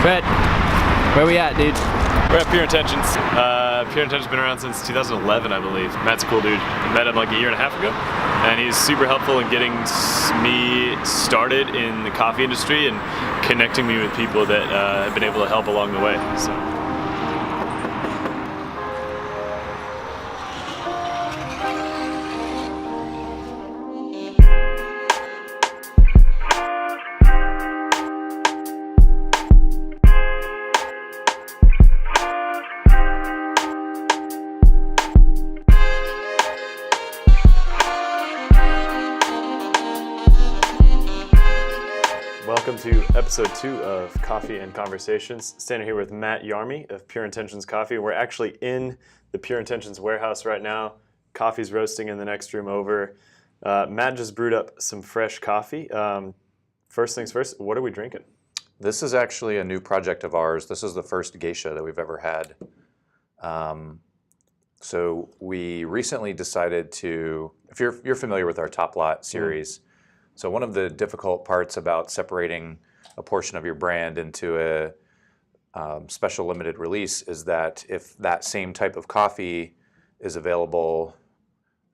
Fred, where we at, dude? We're at Pure Intentions. Pure Intentions has been around since 2011, I believe. Matt's a cool dude. I met him like a year and a half ago, and he's super helpful in getting me started in the coffee industry and connecting me with people that have been able to help along the way. So. Welcome to episode 2 of Coffee and Conversations. Standing here with Matt Yarmey of Pure Intentions Coffee. We're actually in the Pure Intentions warehouse right now. Coffee's roasting in the next room over. Matt just brewed up some fresh coffee. First things first, what are we drinking? This is actually a new project of ours. This is the first Geisha that we've ever had. So we recently decided to, if you're familiar with our Top Lot series, so one of the difficult parts about separating a portion of your brand into a special limited release is that if that same type of coffee is available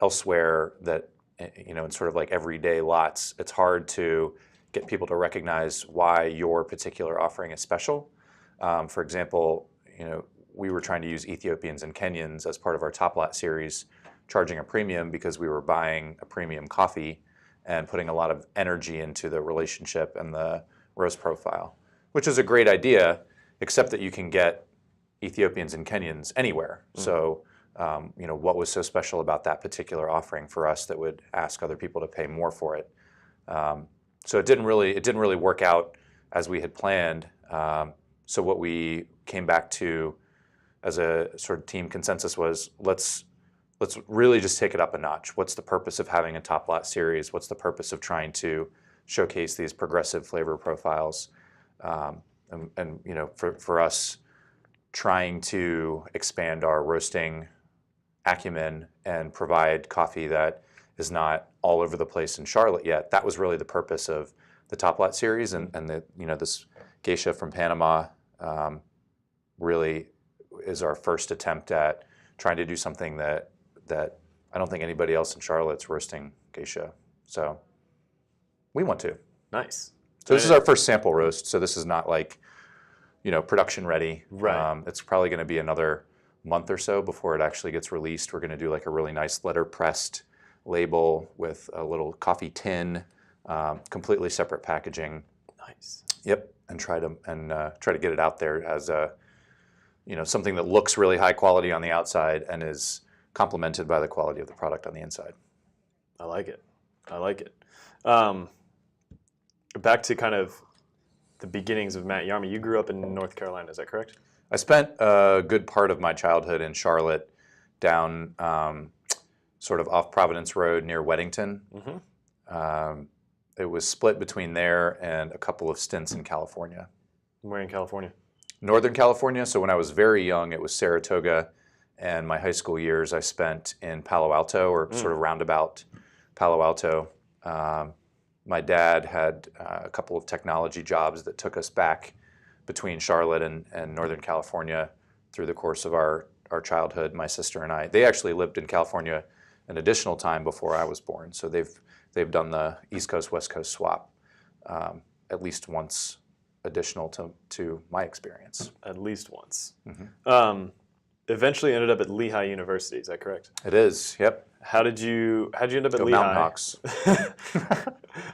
elsewhere, that in sort of like everyday lots, it's hard to get people to recognize why your particular offering is special. For example, we were trying to use Ethiopians and Kenyans as part of our Top Lot series, charging a premium because we were buying a premium coffee and putting a lot of energy into the relationship and the roast profile, which is a great idea, except that you can get Ethiopians and Kenyans anywhere. So, what was so special about that particular offering for us that would ask other people to pay more for it? So it didn't really work out as we had planned. So what we came back to as a sort of team consensus was let's really just take it up a notch. What's the purpose of having a Top Lot series? What's the purpose of trying to showcase these progressive flavor profiles? For us, trying to expand our roasting acumen and provide coffee that is not all over the place in Charlotte yet. That was really the purpose of the Top Lot series, and this Geisha from Panama really is our first attempt at trying to do something that I don't think anybody else in Charlotte's roasting Geisha. So we want to. Nice. So this is our first sample roast. So this is not like, production ready. Right. It's probably going to be another month or so before it actually gets released. We're going to do like a really nice letter pressed label with a little coffee tin, completely separate packaging. Nice. Yep. And try to get it out there as a, something that looks really high quality on the outside and is complemented by the quality of the product on the inside. I like it. Back to kind of the beginnings of Matt Yarmey. You grew up in North Carolina, is that correct? I spent a good part of my childhood in Charlotte, down sort of off Providence Road near Weddington. Mm-hmm. It was split between there and a couple of stints in California. Where in California? Northern California. So when I was very young, it was Saratoga. And my high school years I spent in Palo Alto, or sort of roundabout Palo Alto. My dad had a couple of technology jobs that took us back between Charlotte and Northern California through the course of our childhood, my sister and I. They actually lived in California an additional time before I was born. So they've done the East Coast, West Coast swap at least once additional to my experience. At least once. Mm-hmm. Eventually ended up at Lehigh University, is that correct? It is, yep. How did you end up at Lehigh? Mountain Hawks.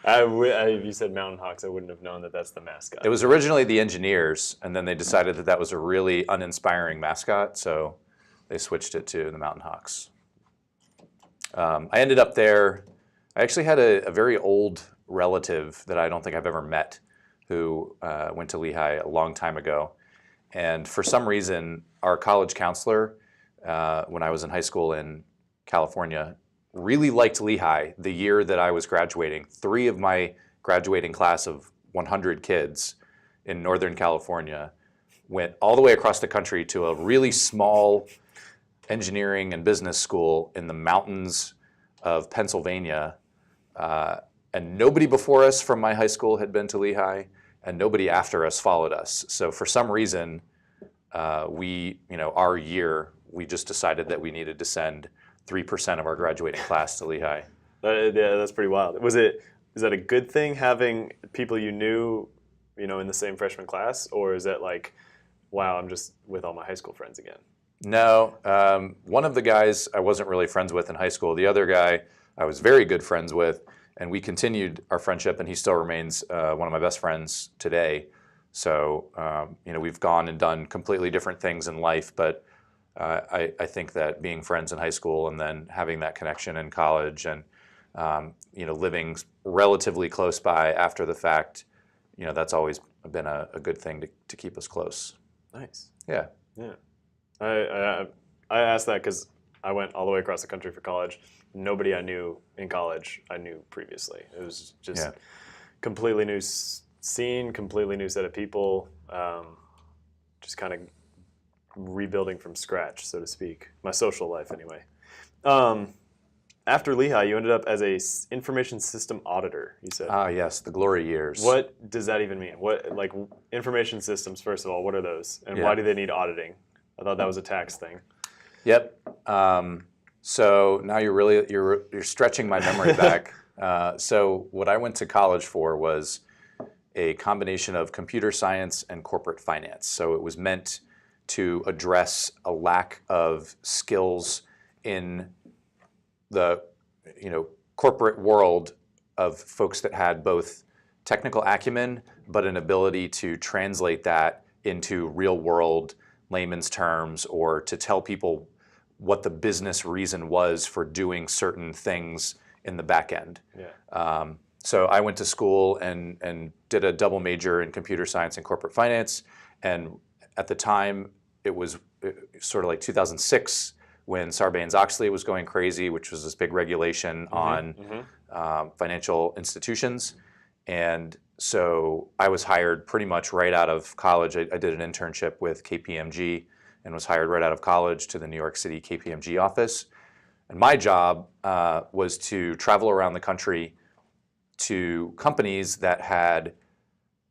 If you said Mountain Hawks, I wouldn't have known that that's the mascot. It was originally the Engineers, and then they decided that was a really uninspiring mascot, so they switched it to the Mountain Hawks. I ended up there. I actually had a very old relative that I don't think I've ever met who went to Lehigh a long time ago. And for some reason, our college counselor, when I was in high school in California, really liked Lehigh the year that I was graduating. 3 of my graduating class of 100 kids in Northern California went all the way across the country to a really small engineering and business school in the mountains of Pennsylvania. And nobody before us from my high school had been to Lehigh. and nobody after us followed us. So for some reason, our year, we just decided that we needed to send 3% of our graduating class to Lehigh. Yeah, that's pretty wild. Is that a good thing having people you knew, in the same freshman class, or is that like, wow, I'm just with all my high school friends again? No, one of the guys I wasn't really friends with in high school. The other guy I was very good friends with, and we continued our friendship, and he still remains one of my best friends today. So, we've gone and done completely different things in life, but I think that being friends in high school and then having that connection in college and, living relatively close by after the fact, that's always been a good thing to keep us close. Nice. Yeah. Yeah. I asked that because I went all the way across the country for college. Nobody I knew in college I knew previously. It was just completely new scene, completely new set of people, just kind of rebuilding from scratch, so to speak. My social life, anyway. After Lehigh, you ended up as a information system auditor, you said. Ah, yes, the glory years. What does that even mean? What, information systems, first of all, what are those? And why do they need auditing? I thought that was a tax thing. Yep. So now you're stretching my memory back. So what I went to college for was a combination of computer science and corporate finance. So it was meant to address a lack of skills in the corporate world of folks that had both technical acumen but an ability to translate that into real world layman's terms, or to tell people what the business reason was for doing certain things in the back end. Yeah. So I went to school and did a double major in computer science and corporate finance. And at the time, it was sort of like 2006 when Sarbanes-Oxley was going crazy, which was this big regulation on financial institutions. And so I was hired pretty much right out of college. I did an internship with KPMG and was hired right out of college to the New York City KPMG office. And my job was to travel around the country to companies that had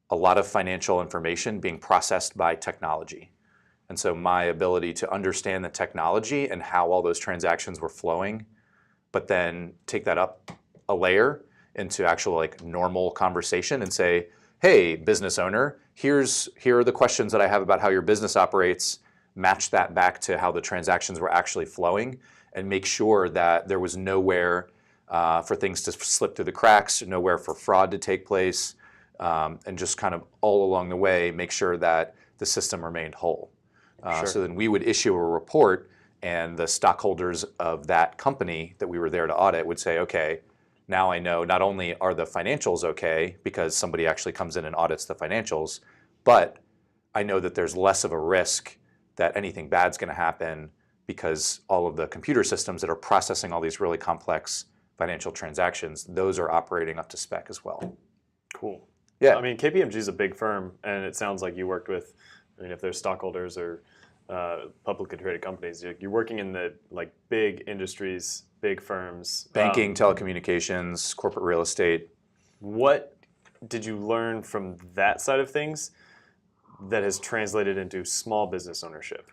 a lot of financial information being processed by technology. And so my ability to understand the technology and how all those transactions were flowing, but then take that up a layer into actual normal conversation and say, hey, business owner, here are the questions that I have about how your business operates, match that back to how the transactions were actually flowing, and make sure that there was nowhere for things to slip through the cracks, nowhere for fraud to take place, and just kind of all along the way make sure that the system remained whole. So then we would issue a report, and the stockholders of that company that we were there to audit would say, okay, now I know not only are the financials okay, because somebody actually comes in and audits the financials, but I know that there's less of a risk that anything bad's going to happen because all of the computer systems that are processing all these really complex financial transactions, those are operating up to spec as well. Cool. Yeah. I mean, KPMG is a big firm, and it sounds like you worked with, if there's stockholders or publicly traded companies, you're working in the big industries, big firms. Banking, telecommunications, corporate real estate. What did you learn from that side of things that has translated into small business ownership?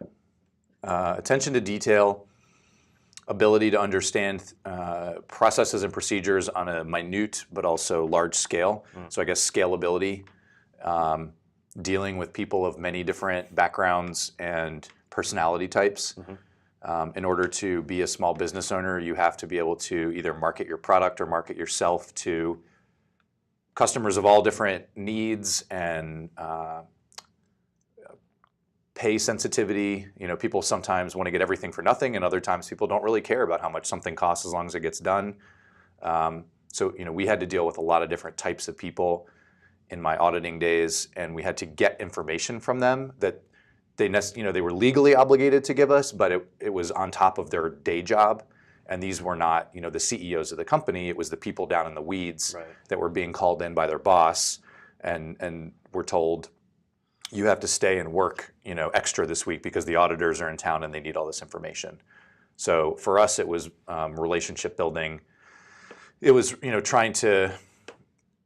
Attention to detail, ability to understand processes and procedures on a minute but also large scale. So I guess scalability, dealing with people of many different backgrounds and personality types. In order to be a small business owner, you have to be able to either market your product or market yourself to customers of all different needs and pay sensitivity. People sometimes want to get everything for nothing, and other times people don't really care about how much something costs as long as it gets done. So we had to deal with a lot of different types of people in my auditing days, and we had to get information from them that they were legally obligated to give us, but it was on top of their day job. And these were not the CEOs of the company. It was the people down in the weeds that were being called in by their boss and were told, you have to stay and work extra this week because the auditors are in town and they need all this information. So for us, it was relationship building. It was trying to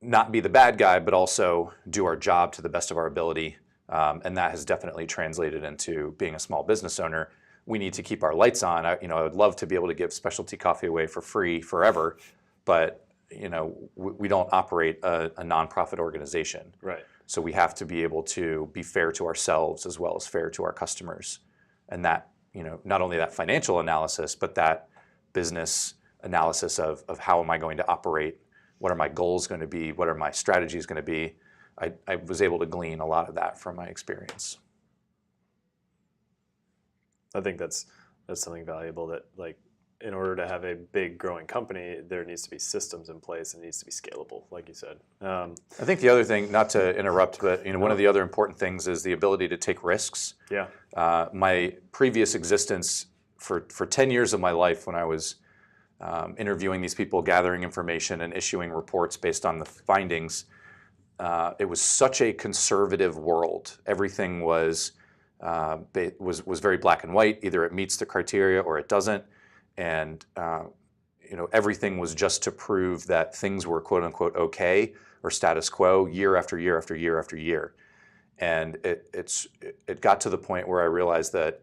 not be the bad guy, but also do our job to the best of our ability. And that has definitely translated into being a small business owner. We need to keep our lights on. I would love to be able to give specialty coffee away for free forever, but we don't operate a nonprofit organization. Right. So we have to be able to be fair to ourselves as well as fair to our customers. And that, not only that financial analysis, but that business analysis of how am I going to operate? What are my goals going to be? What are my strategies going to be? I was able to glean a lot of that from my experience. I think that's something valuable that, like, in order to have a big growing company, there needs to be systems in place and it needs to be scalable, like you said. I think the other thing, not to interrupt, but one of the other important things is the ability to take risks. Yeah. My previous existence for 10 years of my life, when I was interviewing these people, gathering information and issuing reports based on the findings, it was such a conservative world. Everything was very black and white. Either it meets the criteria or it doesn't. And everything was just to prove that things were quote unquote okay or status quo year after year after year after year. And it got to the point where I realized that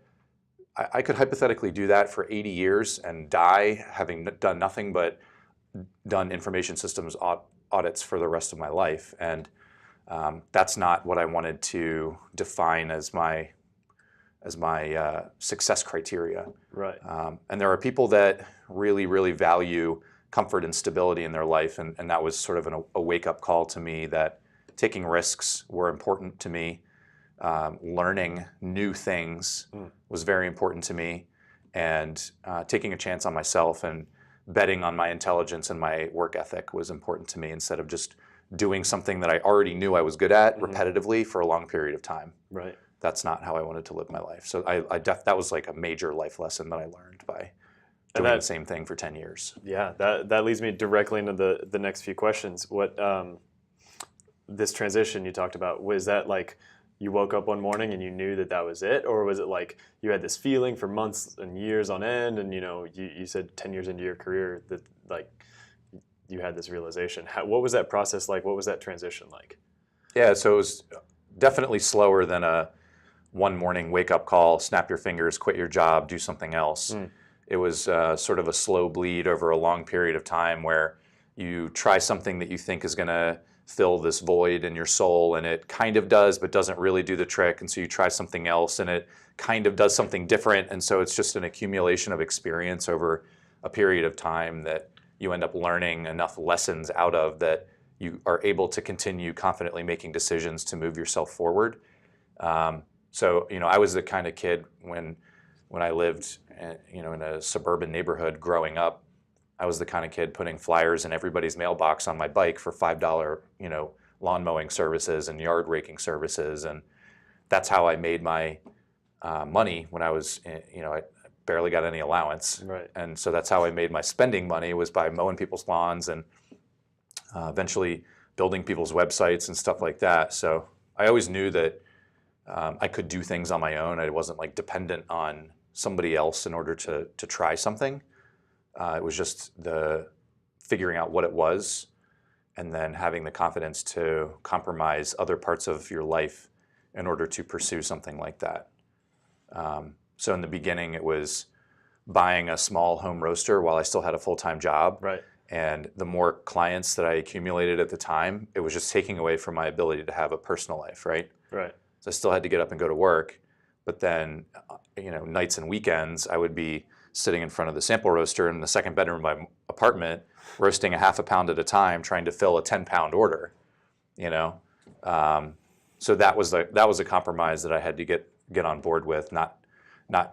I could hypothetically do that for 80 years and die having done nothing but done information systems audits for the rest of my life. And that's not what I wanted to define as my success criteria. Right. And there are people that really, really value comfort and stability in their life, and that was sort of a wake-up call to me that taking risks were important to me. Learning new things was very important to me, and taking a chance on myself and betting on my intelligence and my work ethic was important to me, instead of just doing something that I already knew I was good at repetitively for a long period of time. Right. That's not how I wanted to live my life. So that was like a major life lesson that I learned by doing the same thing for 10 years. Yeah, that leads me directly into the next few questions. What this transition you talked about, was that like you woke up one morning and you knew that was it? Or was it like you had this feeling for months and years on end, and you said 10 years into your career that like you had this realization? What was that process like? What was that transition like? Yeah, so it was definitely slower than a one morning wake up call, snap your fingers, quit your job, do something else. It was sort of a slow bleed over a long period of time where you try something that you think is going to fill this void in your soul, and it kind of does, but doesn't really do the trick. And so you try something else and it kind of does something different. And so it's just an accumulation of experience over a period of time that you end up learning enough lessons out of that you are able to continue confidently making decisions to move yourself forward. So, I was the kind of kid when I lived, in a suburban neighborhood growing up, I was the kind of kid putting flyers in everybody's mailbox on my bike for $5, lawn mowing services and yard raking services. And that's how I made my money when I was, I barely got any allowance. Right. And so that's how I made my spending money, was by mowing people's lawns and eventually building people's websites and stuff like that. So I always knew that I could do things on my own. I wasn't like dependent on somebody else in order to try something. It was just the figuring out what it was, and then having the confidence to compromise other parts of your life in order to pursue something like that. So in the beginning, it was buying a small home roaster while I still had a full-time job. Right. And the more clients that I accumulated at the time, it was just taking away from my ability to have a personal life, right? Right. So I still had to get up and go to work, but then, nights and weekends, I would be sitting in front of the sample roaster in the second bedroom of my apartment, roasting a half a pound at a time, trying to fill a 10-pound order. So that was a compromise that I had to get on board with, not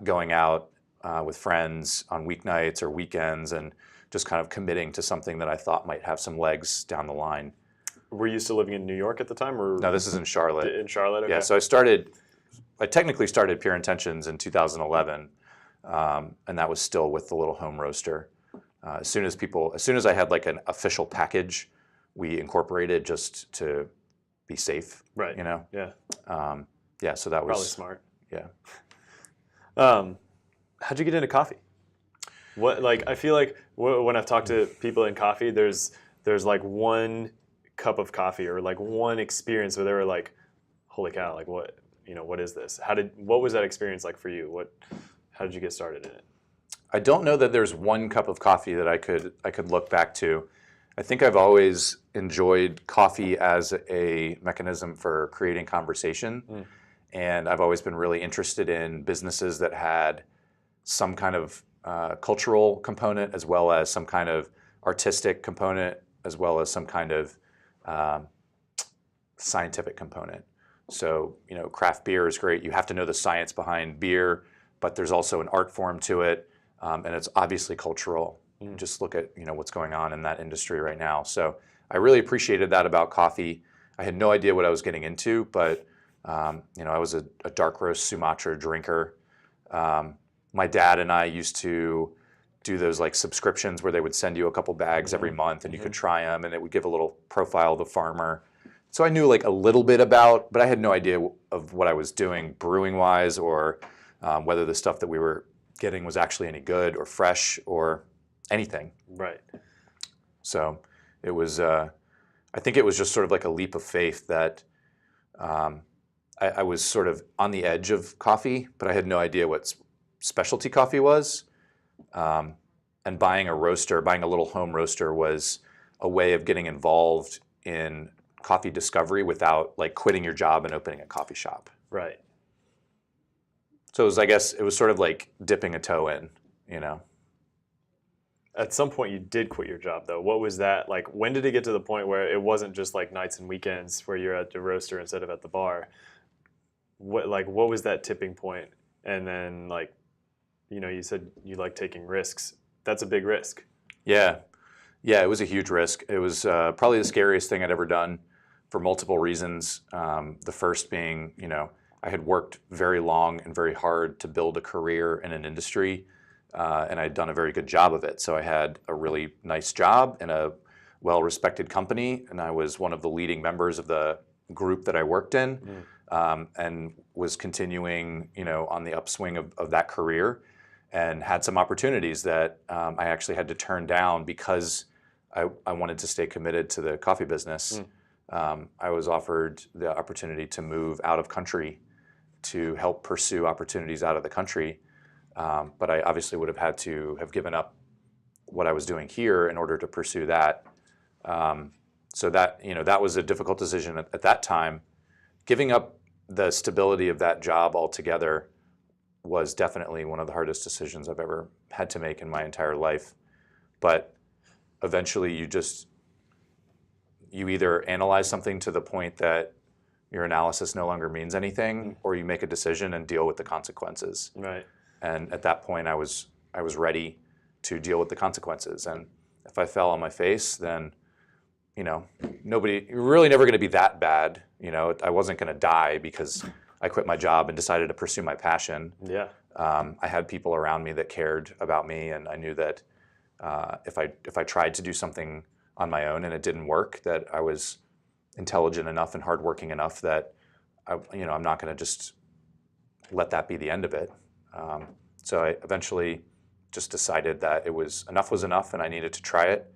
going out with friends on weeknights or weekends, and just kind of committing to something that I thought might have some legs down the line. Were you still living in New York at the time, or No, this is in Charlotte. In Charlotte, okay. Yeah, so I technically started Pure Intentions in 2011, and that was still with the little home roaster. As soon as I had like an official package, we incorporated just to be safe. Right. Yeah. Yeah. So that was probably smart. Yeah. How'd you get into coffee? I feel like when I've talked to people in coffee, there's like one cup of coffee or like one experience where they were like, holy cow, like what is this? What was that experience like for you? How did you get started in it? I don't know that there's one cup of coffee that I could look back to. I think I've always enjoyed coffee as a mechanism for creating conversation. And I've always been really interested in businesses that had some kind of cultural component, as well as some kind of artistic component, as well as some kind of scientific component. So, craft beer is great. You have to know the science behind beer, but there's also an art form to it, and it's obviously cultural. Just look at what's going on in that industry right now. So I really appreciated that about coffee. I had no idea what I was getting into, but I was a dark roast Sumatra drinker. My dad and I used to do those like subscriptions where they would send you a couple bags every month, and you could try them, and it would give a little profile of the farmer. So I knew like a little bit about, but I had no idea of what I was doing brewing wise, or whether the stuff that we were getting was actually any good or fresh or anything. Right. So it was, I think it was just sort of like a leap of faith that I was sort of on the edge of coffee, but I had no idea what specialty coffee was. And buying a little home roaster was a way of getting involved in coffee discovery without like quitting your job and opening a coffee shop. Right. So I guess it was sort of like dipping a toe in, At some point you did quit your job though. What was that like? When did it get to the point where it wasn't just like nights and weekends where you're at the roaster instead of at the bar? What was that tipping point? And then like, you said you like taking risks. That's a big risk. Yeah, it was a huge risk. It was probably the scariest thing I'd ever done for multiple reasons. The first being, I had worked very long and very hard to build a career in an industry, and I'd done a very good job of it. So I had a really nice job in a well-respected company, and I was one of the leading members of the group that I worked in, and was continuing, on the upswing of that career, and had some opportunities that I actually had to turn down because I wanted to stay committed to the coffee business. I was offered the opportunity to move out of country to help pursue opportunities out of the country. But I obviously would have had to have given up what I was doing here in order to pursue that. So that, that was a difficult decision at that time. Giving up the stability of that job altogether was definitely one of the hardest decisions I've ever had to make in my entire life. But eventually you either analyze something to the point that your analysis no longer means anything, or you make a decision and deal with the consequences. Right. And at that point, I was ready to deal with the consequences. And if I fell on my face, then, you're really never going to be that bad. I wasn't going to die because I quit my job and decided to pursue my passion. Yeah. I had people around me that cared about me, and I knew that if I tried to do something on my own and it didn't work, that I was intelligent enough and hardworking enough that I'm not going to just let that be the end of it. So I eventually just decided that enough was enough, and I needed to try it,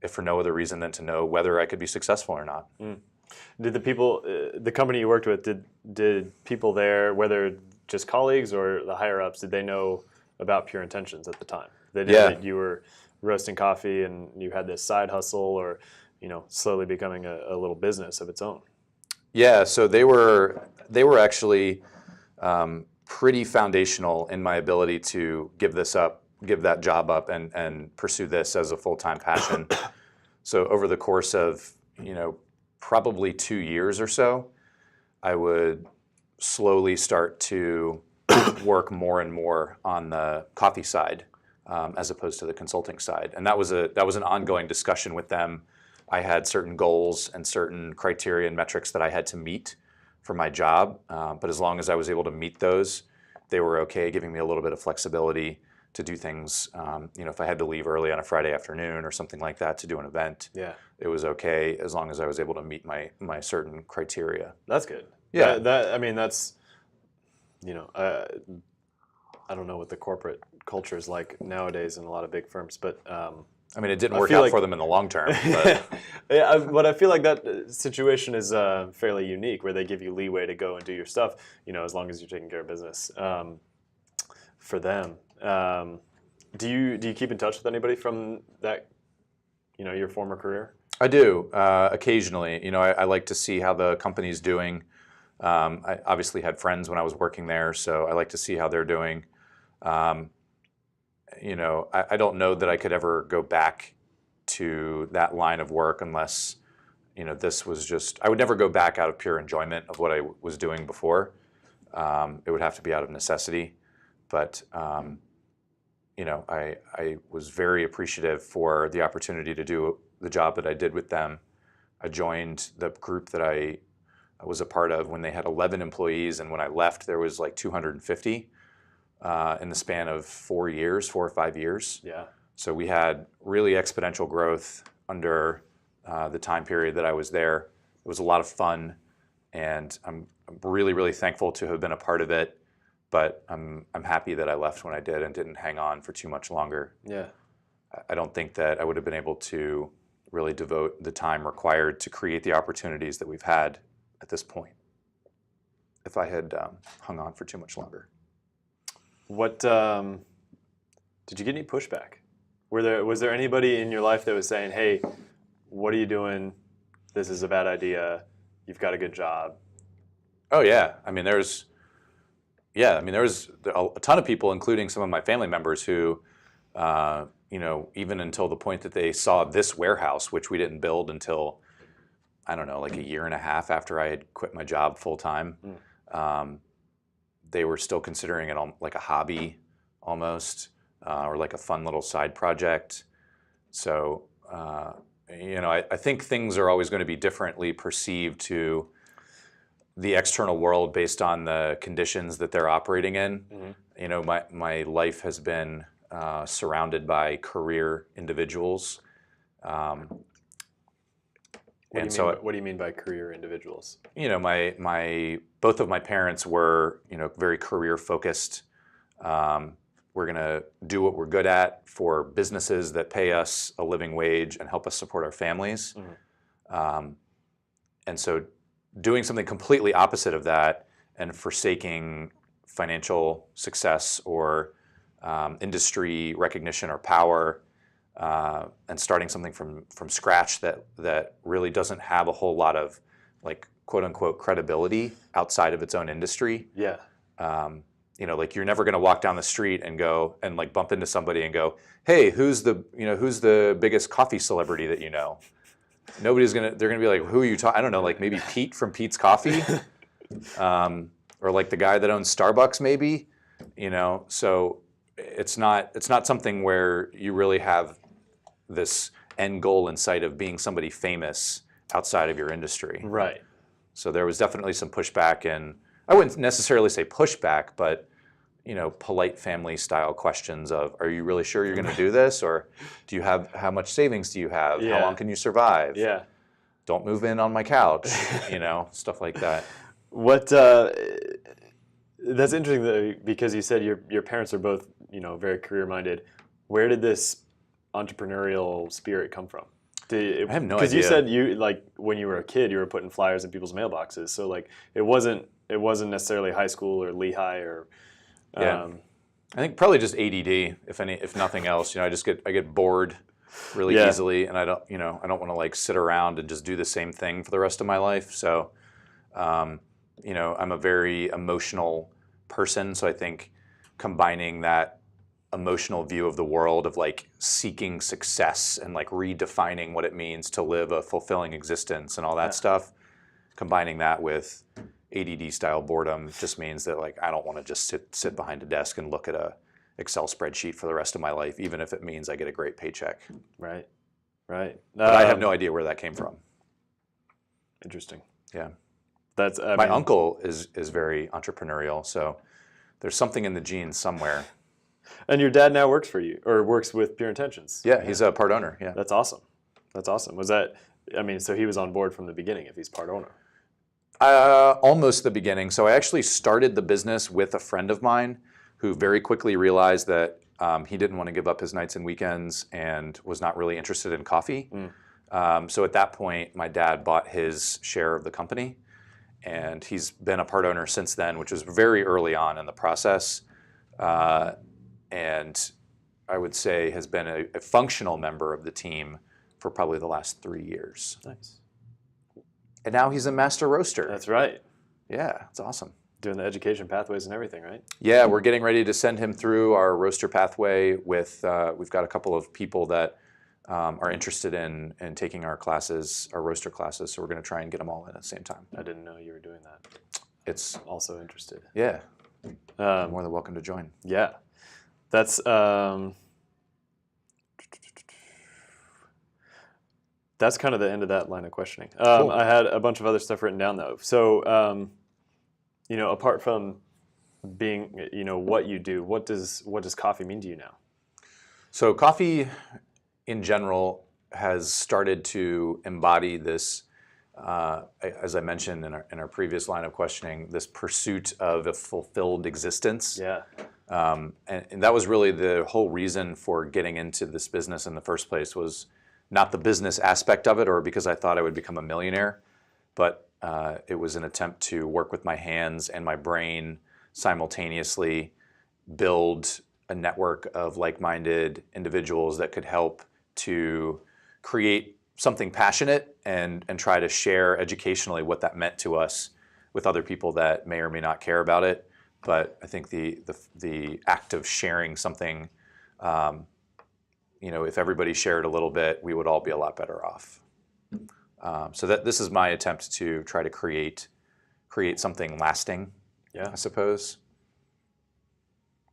if for no other reason than to know whether I could be successful or not. Did the people, the company you worked with, did people there, whether just colleagues or the higher ups, did they know about Pure Intentions at the time? They knew that you were roasting coffee and you had this side hustle, or slowly becoming a little business of its own? Yeah, so they were actually pretty foundational in my ability to give that job up and pursue this as a full-time passion. So over the course of probably 2 years or so, I would slowly start to work more and more on the coffee side, as opposed to the consulting side. And that was an ongoing discussion with them. I had certain goals and certain criteria and metrics that I had to meet for my job. But as long as I was able to meet those, they were okay giving me a little bit of flexibility to do things. If I had to leave early on a Friday afternoon or something like that to do an event, it was okay as long as I was able to meet my certain criteria. That's good. Yeah. That's, I don't know what the corporate culture is like nowadays in a lot of big firms, but I mean, it didn't I work feel out like- for them in the long term. But Yeah, but I feel like that situation is fairly unique, where they give you leeway to go and do your stuff, as long as you're taking care of business. For them, do you keep in touch with anybody from that, your former career? I do occasionally. I like to see how the company's doing. I obviously had friends when I was working there, so I like to see how they're doing. I don't know that I could ever go back to that line of work unless, this was just, I would never go back out of pure enjoyment of what I was doing before. It would have to be out of necessity. But, I was very appreciative for the opportunity to do the job that I did with them. I joined the group that I was a part of when they had 11 employees, and when I left, there was like 250 in the span of 4 or 5 years. Yeah. So we had really exponential growth under the time period that I was there. It was a lot of fun, and I'm really, really thankful to have been a part of it. But I'm happy that I left when I did and didn't hang on for too much longer. Yeah. I don't think that I would have been able to really devote the time required to create the opportunities that we've had at this point if I had hung on for too much longer. What did you get any pushback? Was there anybody in your life that was saying, "Hey, what are you doing? This is a bad idea. You've got a good job." Oh yeah, I mean there was a ton of people, including some of my family members, who, even until the point that they saw this warehouse, which we didn't build until, I don't know, like a year and a half after I had quit my job full time. They were still considering it like a hobby almost, or like a fun little side project. So, I think things are always going to be differently perceived to the external world based on the conditions that they're operating in. Mm-hmm. My life has been surrounded by career individuals. What do you mean by career individuals? Both of my parents were, very career focused. We're going to do what we're good at for businesses that pay us a living wage and help us support our families. Mm-hmm. And so doing something completely opposite of that and forsaking financial success or industry recognition or power, and starting something from scratch that really doesn't have a whole lot of, like, quote unquote credibility outside of its own industry. Yeah. Like, you're never going to walk down the street and go and like bump into somebody and go, "Hey, who's the biggest coffee celebrity that you know?" They're gonna be like, "Who are you talking?" I don't know, like maybe Pete from Pete's Coffee, or like the guy that owns Starbucks, maybe. So it's not something where you really have this end goal in sight of being somebody famous outside of your industry. Right. So there was definitely some pushback, and I wouldn't necessarily say pushback, but polite family style questions of, "Are you really sure you're going to do this? Or how much savings do you have? Yeah. How long can you survive? Yeah. Don't move in on my couch," stuff like that. What that's interesting though, because you said your parents are both, very career minded. Where did this entrepreneurial spirit come from? I have no idea. Because you said when you were a kid, you were putting flyers in people's mailboxes. So like it wasn't necessarily high school or Lehigh or. Yeah. I think probably just ADD, if nothing else. I get bored really easily, and I don't want to like sit around and just do the same thing for the rest of my life. So, I'm a very emotional person. So I think combining that emotional view of the world of like seeking success and like redefining what it means to live a fulfilling existence and all that stuff, combining that with ADD style boredom just means that like I don't want to just sit behind a desk and look at a Excel spreadsheet for the rest of my life, even if it means I get a great paycheck. Right. But I have no idea where that came from. Interesting. Yeah. That's my uncle is very entrepreneurial, so there's something in the genes somewhere. And your dad now works for you, or works with Pure Intentions. Yeah, he's a part owner. Yeah. That's awesome. Was that? So he was on board from the beginning if he's part owner. Almost the beginning. So I actually started the business with a friend of mine who very quickly realized that He didn't want to give up his nights and weekends and was not really interested in coffee. So at that point, my dad bought his share of the company, and he's been a part owner since then, which was very early on in the process. And I would say has been a functional member of the team for probably the last 3 years. Nice. And now he's a master roaster. That's right. Yeah, it's awesome. Doing the education pathways and everything, right? Yeah, we're getting ready to send him through our roaster pathway with, we've got a couple of people that are interested in taking our classes, our roaster classes, so we're going to try and get them all in at the same time. I didn't know you were doing that. It's, I'm also interested. yeah, you're more than welcome to join. Yeah. That's kind of the end of that line of questioning. Cool. I had a bunch of other stuff written down though. So, apart from being, what you do, what does coffee mean to you now? So coffee in general has started to embody this, as I mentioned in our previous line of questioning, this pursuit of a fulfilled existence. Yeah. And that was really the whole reason for getting into this business in the first place, was not the business aspect of it or because I thought I would become a millionaire, but it was an attempt to work with my hands and my brain simultaneously, build a network of like-minded individuals that could help to create something passionate and try to share educationally what that meant to us with other people that may or may not care about it. But I think the act of sharing something, if everybody shared a little bit, we would all be a lot better off. So this is my attempt to try to create something lasting. Yeah. I suppose.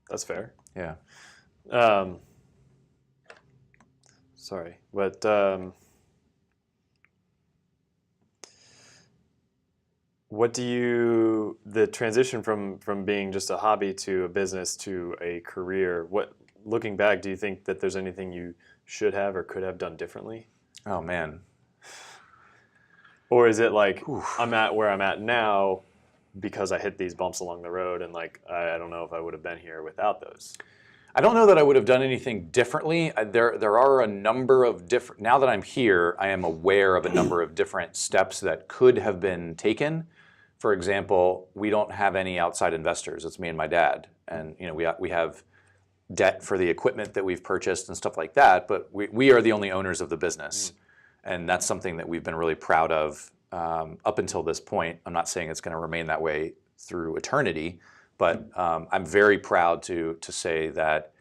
That's fair. Yeah. Sorry, but what do the transition from being just a hobby to a business to a career, looking back, do you think that there's anything you should have or could have done differently? Oh man. Or is it like, I'm at where I'm at now because I hit these bumps along the road, and like I don't know if I would have been here without those? I don't know that I would have done anything differently. There are a number of different, now that I'm here, I am aware of a number of different steps that could have been taken. For example, we don't have any outside investors. It's me and my dad. And we have debt for the equipment that we've purchased and stuff like that, but we are the only owners of the business. And that's something that we've been really proud of up until this point. I'm not saying it's going to remain that way through eternity, but I'm very proud to say that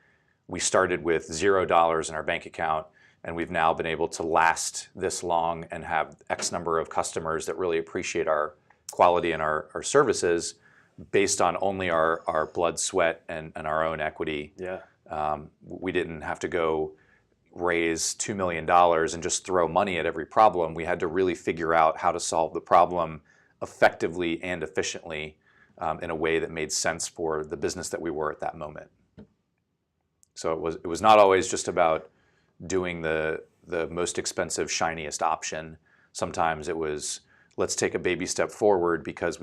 we started with $0 in our bank account, and we've now been able to last this long and have X number of customers that really appreciate our quality and our services based on only our blood, sweat, and our own equity. Yeah. We didn't have to go raise $2 million and just throw money at every problem. We had to really figure out how to solve the problem effectively and efficiently in a way that made sense for the business that we were at that moment. So it was not always just about doing the most expensive, shiniest option. Sometimes it was, let's take a baby step forward because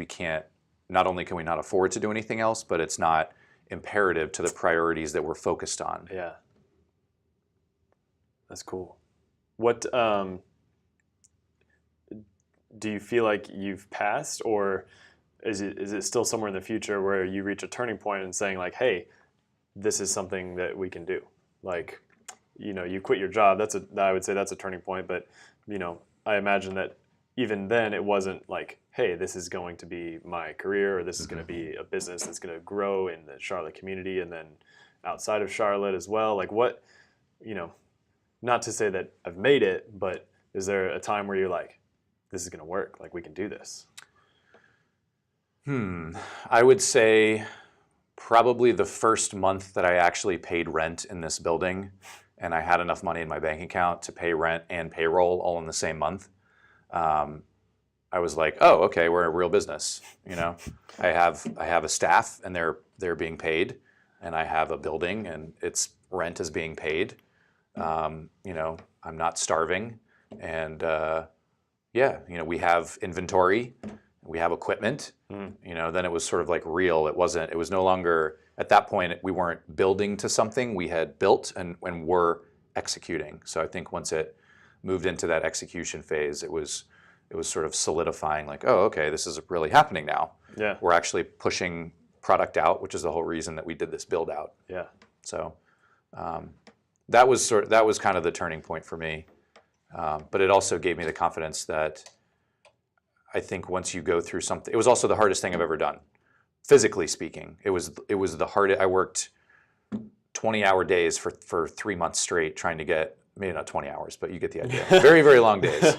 not only can we not afford to do anything else, but it's not imperative to the priorities that we're focused on. Yeah. That's cool. What do you feel like you've passed, or is it still somewhere in the future where you reach a turning point and saying like, hey, this is something that we can do? Like, you quit your job. I would say that's a turning point. But I imagine that even then it wasn't like, hey, this is going to be my career, or this is going to be a business that's going to grow in the Charlotte community and then outside of Charlotte as well. Like what, not to say that I've made it, but is there a time where you're like, this is going to work, like we can do this? I would say probably the first month that I actually paid rent in this building and I had enough money in my bank account to pay rent and payroll all in the same month. I was like, oh, okay, we're a real business. I have a staff and they're being paid, and I have a building and its rent is being paid. I'm not starving, and we have inventory. We have equipment. Then it was sort of like real. It was no longer, at that point, we weren't building to something. We had built and were executing. So I think once it moved into that execution phase, it was sort of solidifying, like, oh, okay, this is really happening now. Yeah. We're actually pushing product out, which is the whole reason that we did this build out. Yeah. So that was kind of the turning point for me. But it also gave me the confidence that I think once you go through something, it was also the hardest thing I've ever done, physically speaking. It was the hardest. I worked 20-hour days for 3 months straight trying to get, maybe not 20 hours, but you get the idea. Very, very long days.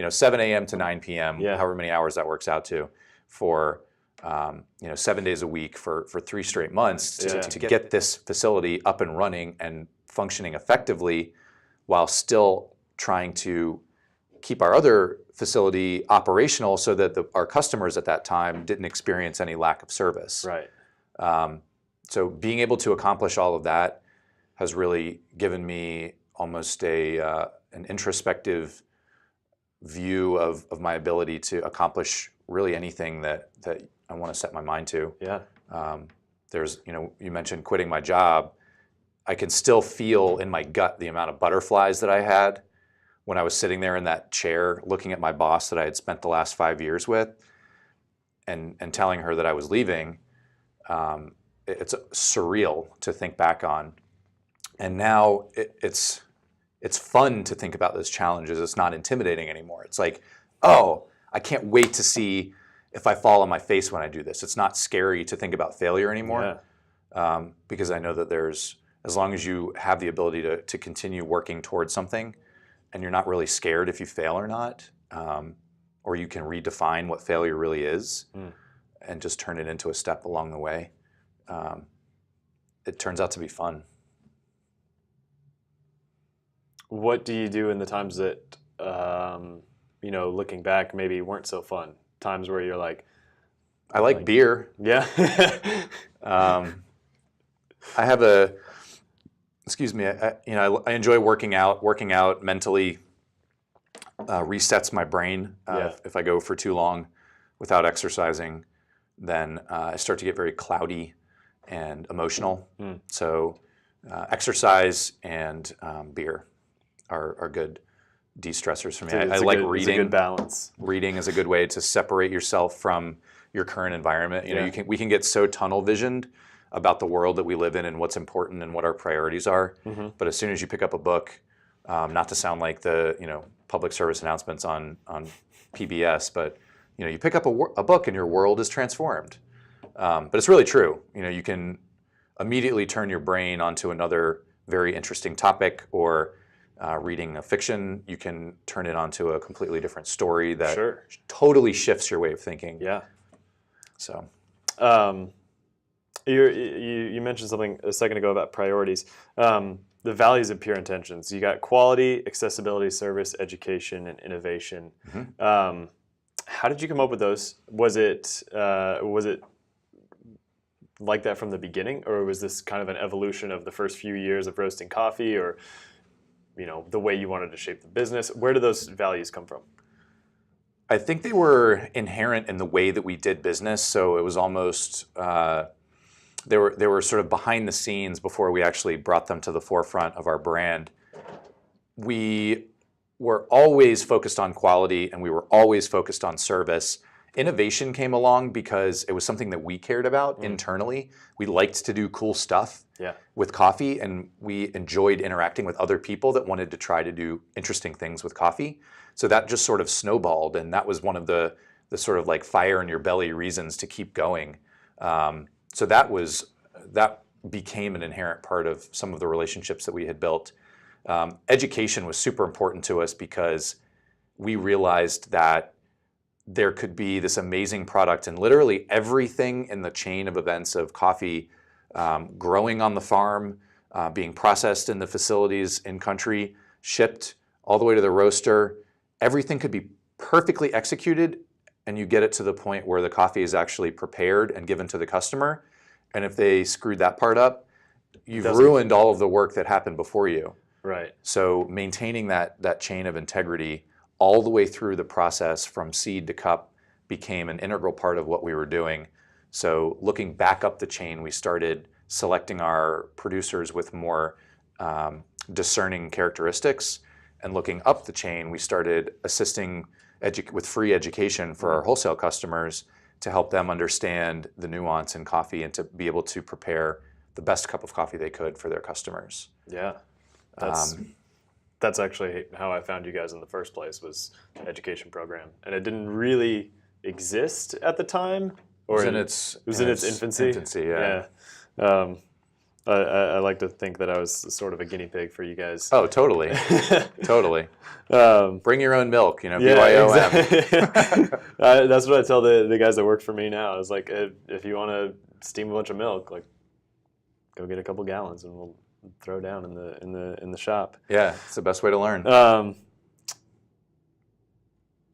7 a.m. to 9 p.m., however many hours that works out to, for 7 days a week for 3 straight months to get this facility up and running and functioning effectively while still trying to keep our other facility operational so that our customers at that time didn't experience any lack of service. Right. So being able to accomplish all of that has really given me almost an introspective view of my ability to accomplish really anything that I want to set my mind to. Yeah. There's, you mentioned quitting my job. I can still feel in my gut the amount of butterflies that I had when I was sitting there in that chair looking at my boss that I had spent the last 5 years with and telling her that I was leaving. It's surreal to think back on. And now it's fun to think about those challenges. It's not intimidating anymore. It's like, oh, I can't wait to see if I fall on my face when I do this. It's not scary to think about failure anymore, because I know that as long as you have the ability to continue working towards something and you're not really scared if you fail or not, or you can redefine what failure really is and just turn it into a step along the way, it turns out to be fun. What do you do in the times that, looking back, maybe weren't so fun? Times where you're like, I like beer. Yeah. I have excuse me, I enjoy working out. Working out mentally resets my brain. If I go for too long without exercising, then I start to get very cloudy and emotional. So exercise and beer are good de-stressors for me. I like reading. It's a good balance. Reading is a good way to separate yourself from your current environment. We can get so tunnel visioned about the world that we live in and what's important and what our priorities are. But as soon as you pick up a book, not to sound like the public service announcements on PBS, but you pick up a book and your world is transformed. But it's really true. You can immediately turn your brain onto another very interesting topic, or reading a fiction, you can turn it onto a completely different story that totally shifts your way of thinking. Yeah. So, you mentioned something a second ago about priorities. The values of Pure Intentions. You got quality, accessibility, service, education, and innovation. How did you come up with those? Was it like that from the beginning, or was this kind of an evolution of the first few years of roasting coffee, or the way you wanted to shape the business? Where do those values come from? I think they were inherent in the way that we did business. So it was almost they were sort of behind the scenes before we actually brought them to the forefront of our brand. We were always focused on quality and we were always focused on service. Innovation came along because it was something that we cared about internally. We liked to do cool stuff with coffee, and we enjoyed interacting with other people that wanted to try to do interesting things with coffee. So that just sort of snowballed, and that was one of the sort of like fire in your belly reasons to keep going. So that became an inherent part of some of the relationships that we had built. Education was super important to us because we realized that there could be this amazing product and literally everything in the chain of events of coffee growing on the farm, being processed in the facilities in country, shipped all the way to the roaster. Everything could be perfectly executed, and you get it to the point where the coffee is actually prepared and given to the customer. And if they screwed that part up, you've ruined all of the work that happened before you. Right. So maintaining that chain of integrity all the way through the process from seed to cup became an integral part of what we were doing. So looking back up the chain, we started selecting our producers with more discerning characteristics. And looking up the chain, we started assisting with free education for our wholesale customers to help them understand the nuance in coffee and to be able to prepare the best cup of coffee they could for their customers. Yeah, that's actually how I found you guys in the first place, was an education program. And it didn't really exist at the time? Or It was in its infancy? Yeah. I like to think that I was sort of a guinea pig for you guys. Oh, totally. Totally. Bring your own milk, Yeah, BYOM. exactly. That's what I tell the guys that work for me now. Is like, if you want to steam a bunch of milk, like, go get a couple gallons and we'll throw down in the shop. Yeah, it's the best way to learn.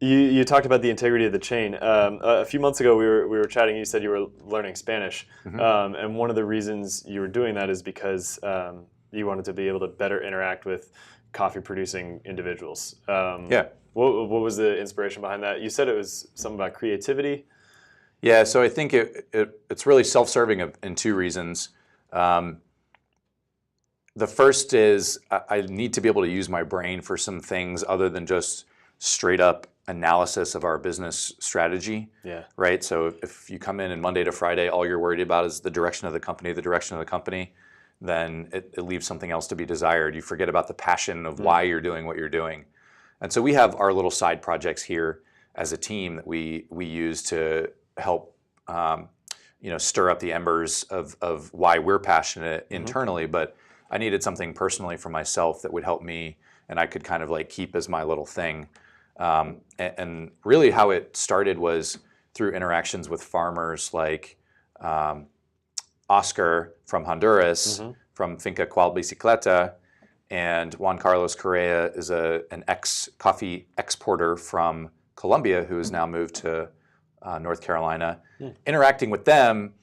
You talked about the integrity of the chain. A few months ago, we were chatting. You said you were learning Spanish, and one of the reasons you were doing that is because you wanted to be able to better interact with coffee-producing individuals. Yeah. What was the inspiration behind that? You said it was something about creativity. Yeah, so I think it's really self-serving in two reasons. The first is I need to be able to use my brain for some things other than just straight up analysis of our business strategy. Yeah. Right. So if you come in and Monday to Friday, all you're worried about is the direction of the company, then it leaves something else to be desired. You forget about the passion of why you're doing what you're doing. And so we have our little side projects here as a team that we use to help stir up the embers of why we're passionate internally. But I needed something personally for myself that would help me, and I could kind of like keep as my little thing. And really how it started was through interactions with farmers like Oscar from Honduras, from Finca Cual Bicicleta, and Juan Carlos Correa is an ex-coffee exporter from Colombia who has now moved to North Carolina. Interacting with them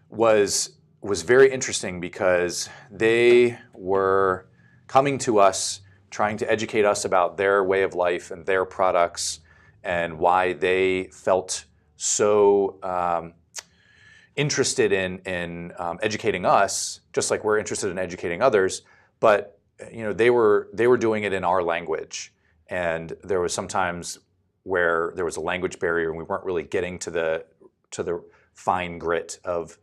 was very interesting because they were coming to us trying to educate us about their way of life and their products and why they felt so interested in educating us, just like we're interested in educating others. But they were doing it in our language, and there was sometimes where there was a language barrier and we weren't really getting to the fine grit of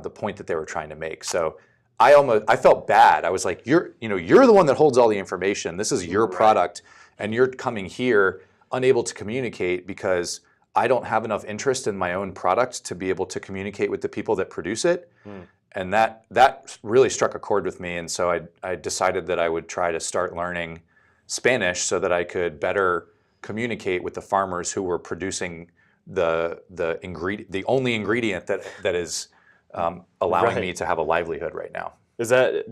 the point that they were trying to make. So I felt bad. I was like, you're the one that holds all the information. This is your product, and you're coming here unable to communicate because I don't have enough interest in my own product to be able to communicate with the people that produce it. And that really struck a chord with me. And so I decided that I would try to start learning Spanish so that I could better communicate with the farmers who were producing the only ingredient that is allowing me to have a livelihood right now. Is that?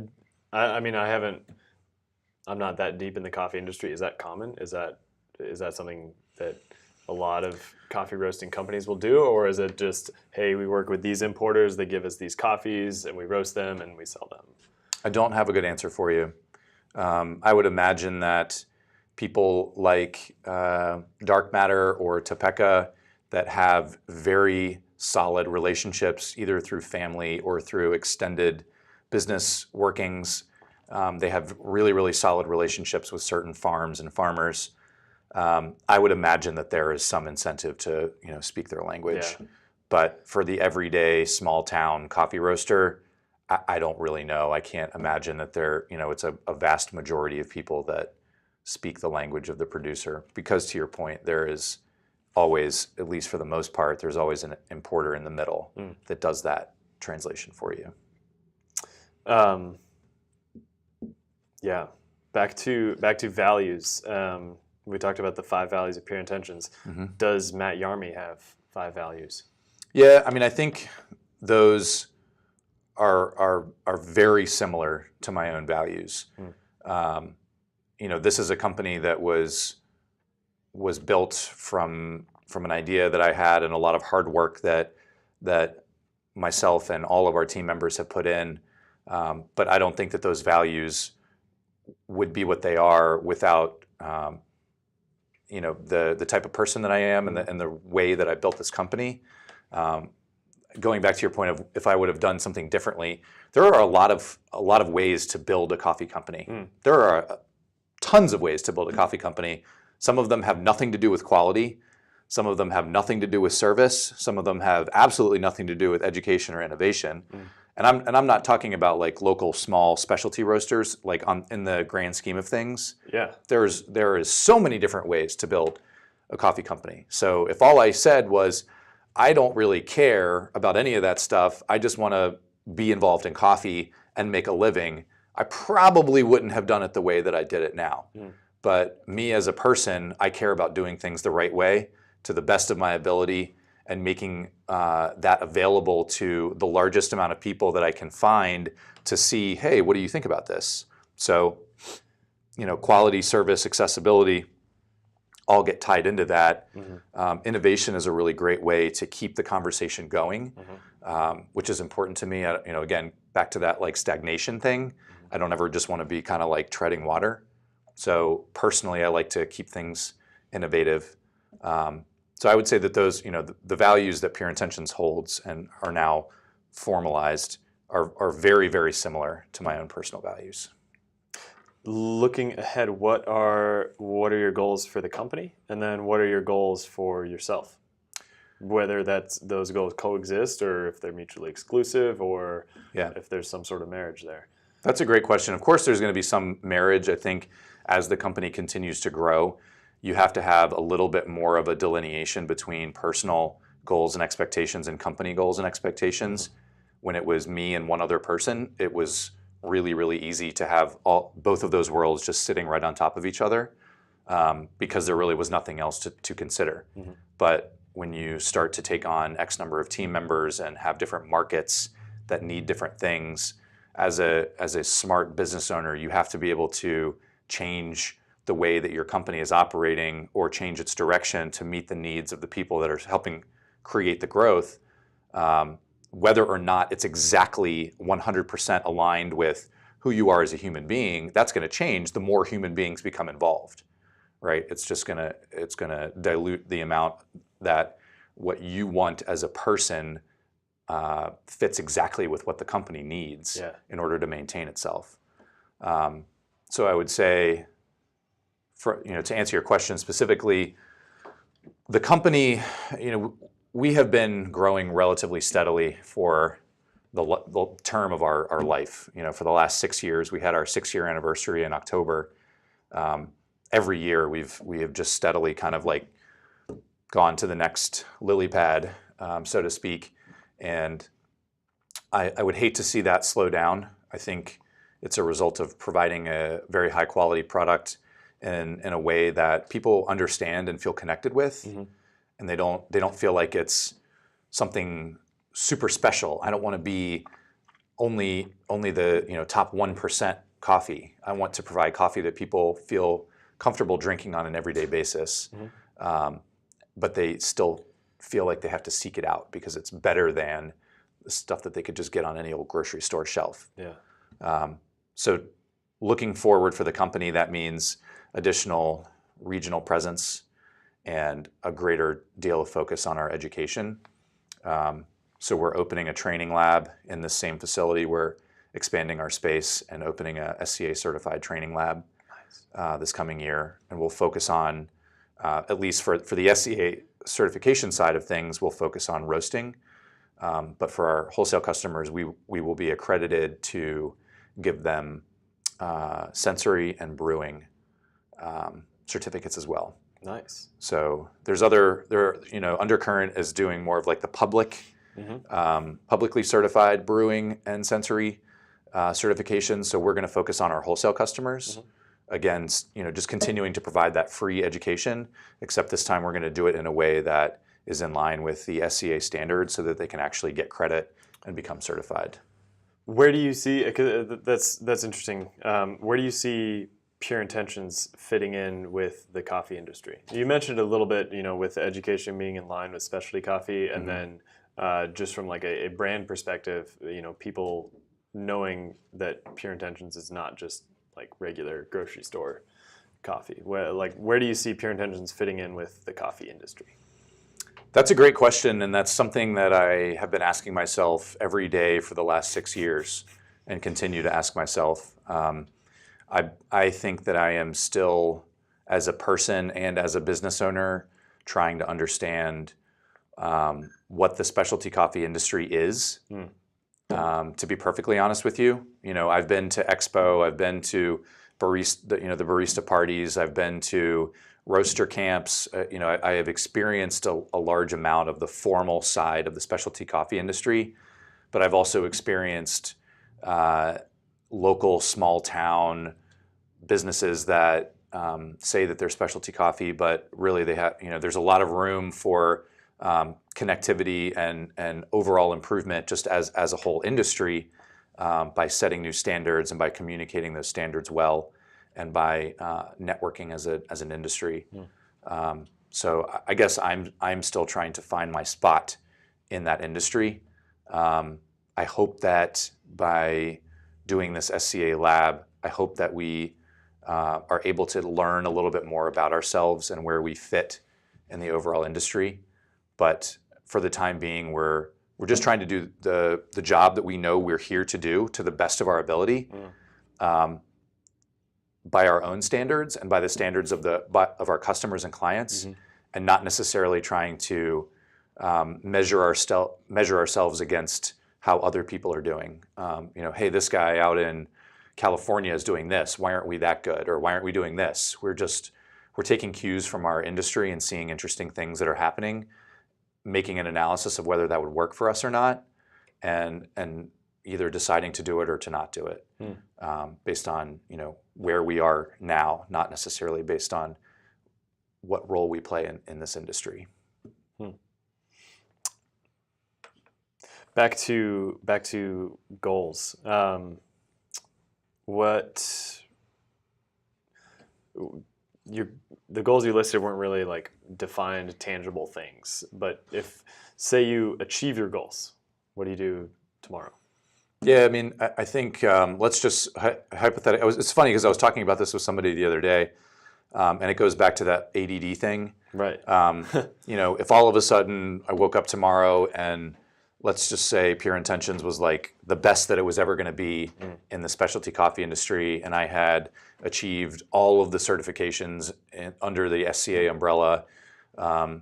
I mean, I'm not that deep in the coffee industry. Is that common? Is that something that a lot of coffee roasting companies will do, or is it just, hey, we work with these importers, they give us these coffees, and we roast them and we sell them? I don't have a good answer for you. I would imagine that people like Dark Matter or Topeka that have very solid relationships, either through family or through extended business workings. They have really, really solid relationships with certain farms and farmers. I would imagine that there is some incentive to speak their language. Yeah. But for the everyday small town coffee roaster, I don't really know. I can't imagine that it's a vast majority of people that speak the language of the producer. Because to your point, there is always, at least for the most part, there's always an importer in the middle that does that translation for you. Yeah. Back to values. We talked about the 5 values of Pure Intentions. Does Matt Yarmey have 5 values? Yeah, I mean, I think those are very similar to my own values. This is a company that was built from an idea that I had and a lot of hard work that myself and all of our team members have put in. But I don't think that those values would be what they are without the type of person that I am and the way that I built this company. Going back to your point of if I would have done something differently, there are a lot of ways to build a coffee company. There are tons of ways to build a coffee company. Some of them have nothing to do with quality. Some of them have nothing to do with service. Some of them have absolutely nothing to do with education or innovation. And I'm not talking about like local small specialty roasters, like in the grand scheme of things. Yeah. There is so many different ways to build a coffee company. So if all I said was, I don't really care about any of that stuff, I just want to be involved in coffee and make a living, I probably wouldn't have done it the way that I did it now. But me as a person, I care about doing things the right way, to the best of my ability, and making that available to the largest amount of people that I can find to see, hey, what do you think about this? So, quality, service, accessibility, all get tied into that. Innovation is a really great way to keep the conversation going, which is important to me. Again, back to that like stagnation thing. I don't ever just want to be kind of like treading water. So personally, I like to keep things innovative. So I would say that those, the values that Pure Intentions holds and are now formalized are very, very similar to my own personal values. Looking ahead, what are your goals for the company, and then what are your goals for yourself? Whether those goals coexist, or if they're mutually exclusive, or if there's some sort of marriage there. That's a great question. Of course, there's going to be some marriage. I think as the company continues to grow, you have to have a little bit more of a delineation between personal goals and expectations and company goals and expectations. When it was me and one other person, it was really, really easy to have both of those worlds just sitting right on top of each other, because there really was nothing else to consider. But when you start to take on X number of team members and have different markets that need different things, as a smart business owner, you have to be able to change the way that your company is operating or change its direction to meet the needs of the people that are helping create the growth. Whether or not it's exactly 100% aligned with who you are as a human being, that's going to change the more human beings become involved, right? It's going to dilute the amount that what you want as a person fits exactly with what the company needs in order to maintain itself. So I would say, to answer your question specifically, the company, we have been growing relatively steadily for the term of our life. For the last 6 years, we had our 6-year anniversary in October. Every year, we have just steadily kind of like gone to the next lily pad, so to speak. And I would hate to see that slow down. I think it's a result of providing a very high quality product in a way that people understand and feel connected with. And they don't feel like it's something super special. I don't want to be only the top 1% coffee. I want to provide coffee that people feel comfortable drinking on an everyday basis, but they still feel like they have to seek it out because it's better than the stuff that they could just get on any old grocery store shelf. So looking forward for the company, that means additional regional presence and a greater deal of focus on our education. So we're opening a training lab in the same facility. We're expanding our space and opening a SCA certified training lab this coming year. And we'll focus on, at least for the SCA certification side of things, we'll focus on roasting. But for our wholesale customers, we will be accredited to give them sensory and brewing certificates as well. Nice. So there's Undercurrent is doing more of like the publicly certified brewing and sensory certifications. So we're going to focus on our wholesale customers. Again, just continuing to provide that free education, except this time we're going to do it in a way that is in line with the SCA standards so that they can actually get credit and become certified. Where do you see, that's interesting, where do you see Pure Intentions fitting in with the coffee industry? You mentioned a little bit, with education being in line with specialty coffee, and then just from like a brand perspective, people knowing that Pure Intentions is not just like regular grocery store coffee? Where do you see Pure Intentions fitting in with the coffee industry? That's a great question, and that's something that I have been asking myself every day for the last 6 years and continue to ask myself. I think that I am still, as a person and as a business owner, trying to understand what the specialty coffee industry is. To be perfectly honest with you, I've been to Expo, I've been to the barista parties, I've been to roaster camps. I have experienced a large amount of the formal side of the specialty coffee industry, but I've also experienced local small town businesses that say that they're specialty coffee, but really they have, there's a lot of room for connectivity and overall improvement just as a whole industry by setting new standards and by communicating those standards well and by networking as an industry. So I guess I'm still trying to find my spot in that industry. I hope that by doing this SCA lab, I hope that we are able to learn a little bit more about ourselves and where we fit in the overall industry. But for the time being, we're just trying to do the job that we know we're here to do to the best of our ability, by our own standards and by the standards of our customers and clients, and not necessarily trying to measure ourselves against how other people are doing. Hey, this guy out in California is doing this. Why aren't we that good? Or why aren't we doing this? We're taking cues from our industry and seeing interesting things that are happening, making an analysis of whether that would work for us or not, and either deciding to do it or to not do it, based on where we are now, not necessarily based on what role we play in this industry. Back to goals. The goals you listed weren't really like defined, tangible things. But if, say, you achieve your goals, what do you do tomorrow? Yeah, I mean, I think let's just hypothetically. It's funny because I was talking about this with somebody the other day, and it goes back to that ADD thing. Right. If all of a sudden I woke up tomorrow and let's just say Pure Intentions was like the best that it was ever going to be in the specialty coffee industry, and I had achieved all of the certifications under the SCA umbrella, I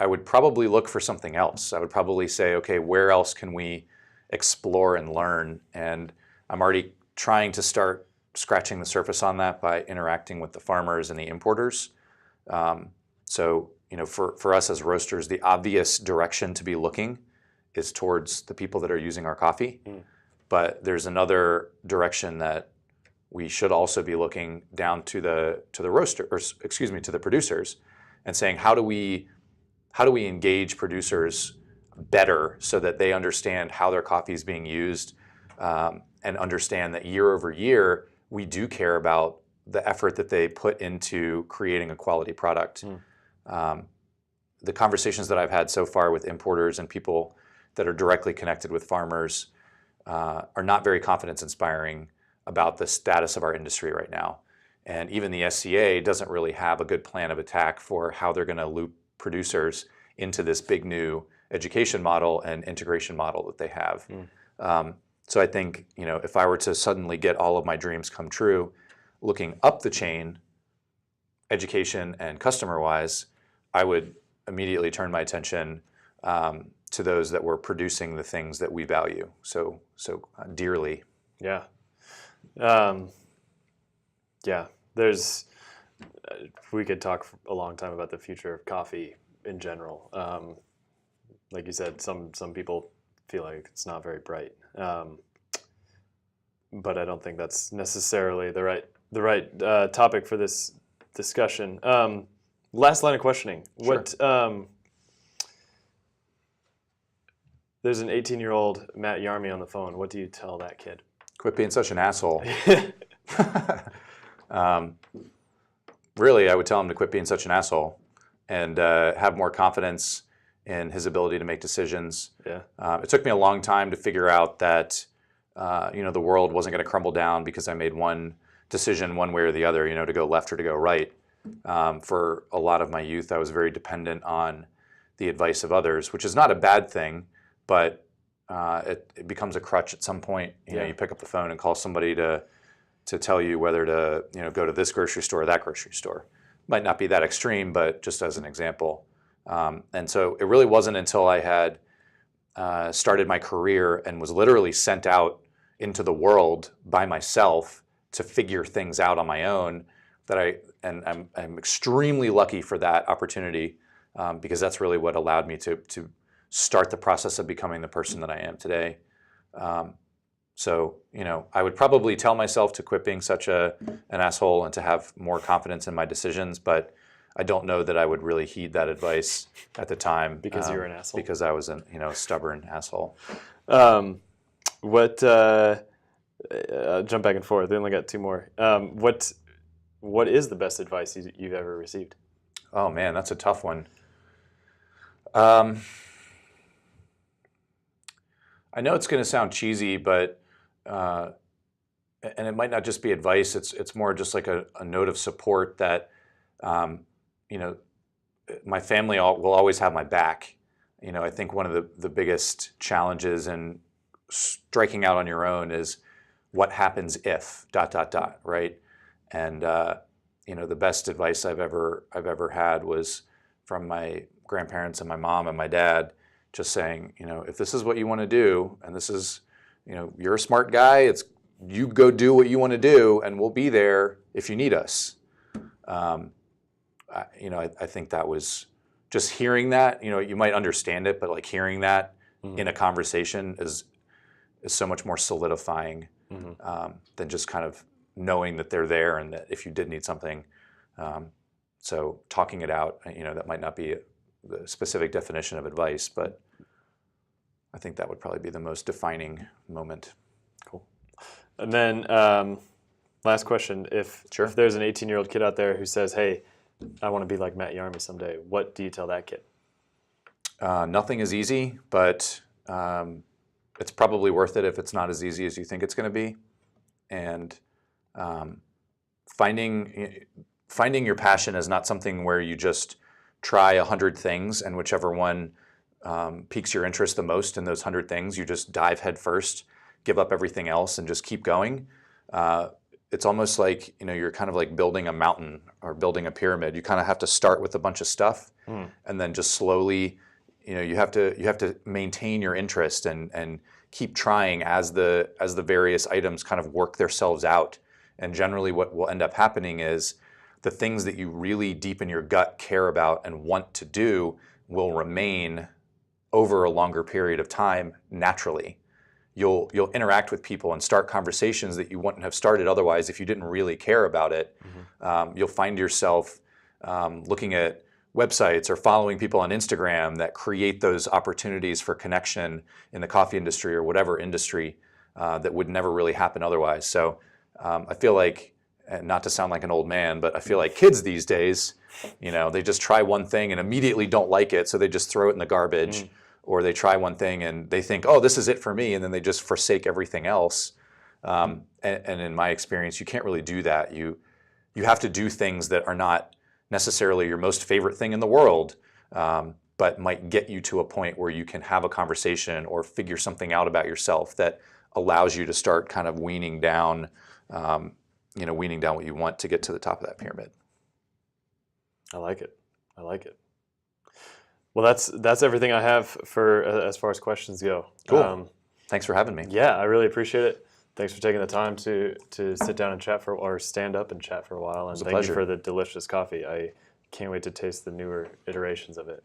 would probably look for something else. I would probably say, okay, where else can we explore and learn? And I'm already trying to start scratching the surface on that by interacting with the farmers and the importers. For us as roasters, the obvious direction to be looking is towards the people that are using our coffee. But there's another direction that we should also be looking down to the producers, and saying how do we engage producers better so that they understand how their coffee is being used, and understand that year over year we do care about the effort that they put into creating a quality product. The conversations that I've had so far with importers and people that are directly connected with farmers are not very confidence inspiring about the status of our industry right now. And even the SCA doesn't really have a good plan of attack for how they're going to loop producers into this big new education model and integration model that they have. So I think, if I were to suddenly get all of my dreams come true, looking up the chain, education and customer-wise, I would immediately turn my attention to those that were producing the things that we value so dearly. Yeah. We could talk for a long time about the future of coffee in general. Like you said, some people feel like it's not very bright, but I don't think that's necessarily the right topic for this discussion. Last line of questioning. Sure. There's an 18-year-old Matt Yarmey on the phone. What do you tell that kid? Quit being such an asshole. Really, I would tell him to quit being such an asshole and have more confidence in his ability to make decisions. Yeah. It took me a long time to figure out that the world wasn't going to crumble down because I made one decision one way or the other, to go left or to go right. For a lot of my youth, I was very dependent on the advice of others, which is not a bad thing, but it becomes a crutch at some point. You pick up the phone and call somebody to tell you whether to go to this grocery store or that grocery store. Might not be that extreme, but just as an example. And so it really wasn't until I had started my career and was literally sent out into the world by myself to figure things out on my own that I'm extremely lucky for that opportunity, because that's really what allowed me to start the process of becoming the person that I am today. So, I would probably tell myself to quit being such an asshole and to have more confidence in my decisions, but I don't know that I would really heed that advice at the time. Because you're an asshole? Because I was a stubborn asshole. Jump back and forth. We only got two more. What is the best advice you've ever received? Oh man, that's a tough one. I know it's going to sound cheesy, but and it might not just be advice. It's more just like a note of support that my family will always have my back. I think one of the biggest challenges in striking out on your own is what happens if ... right? And the best advice I've ever had was from my grandparents and my mom and my dad, just saying, if this is what you want to do, and this is, you're a smart guy, you go do what you want to do, and we'll be there if you need us. I think that was just hearing that. You might understand it, but like hearing that in a conversation is so much more solidifying than just kind of knowing that they're there and that if you did need something. So talking it out, that might not be the specific definition of advice, but I think that would probably be the most defining moment. Cool. And then last question, if there's an 18-year-old kid out there who says, hey, I want to be like Matt Yarmey someday, what do you tell that kid? Nothing is easy, but it's probably worth it if it's not as easy as you think it's going to be. And finding your passion is not something where you just try 100 things, and whichever one piques your interest the most in those 100 things, you just dive head first, give up everything else, and just keep going. It's almost like you're kind of like building a mountain or building a pyramid. You kind of have to start with a bunch of stuff, and then just slowly, you have to maintain your interest and keep trying as the various items kind of work themselves out. And generally, what will end up happening is the things that you really deep in your gut care about and want to do will remain over a longer period of time naturally. You'll interact with people and start conversations that you wouldn't have started otherwise if you didn't really care about it. You'll find yourself looking at websites or following people on Instagram that create those opportunities for connection in the coffee industry or whatever industry that would never really happen otherwise. So I feel like, and not to sound like an old man, but I feel like kids these days, they just try one thing and immediately don't like it, so they just throw it in the garbage. Or they try one thing and they think, oh, this is it for me, and then they just forsake everything else. And in my experience, you can't really do that. You have to do things that are not necessarily your most favorite thing in the world, but might get you to a point where you can have a conversation or figure something out about yourself that allows you to start kind of weaning down what you want to get to the top of that pyramid. I like it. Well, that's everything I have for as far as questions go. Cool. Thanks for having me. Yeah, I really appreciate it. Thanks for taking the time to sit down and chat or stand up and chat for a while. And thank you for the delicious coffee. I can't wait to taste the newer iterations of it.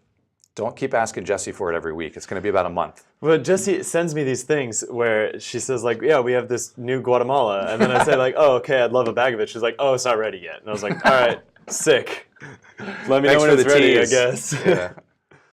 Don't keep asking Jessie for it every week. It's going to be about a month. Well, Jessie sends me these things where she says like, yeah, we have this new Guatemala. And then I say like, oh, okay, I'd love a bag of it. She's like, oh, it's not ready yet. And I was like, all right, sick. Let me know when it's ready, I guess. Yeah.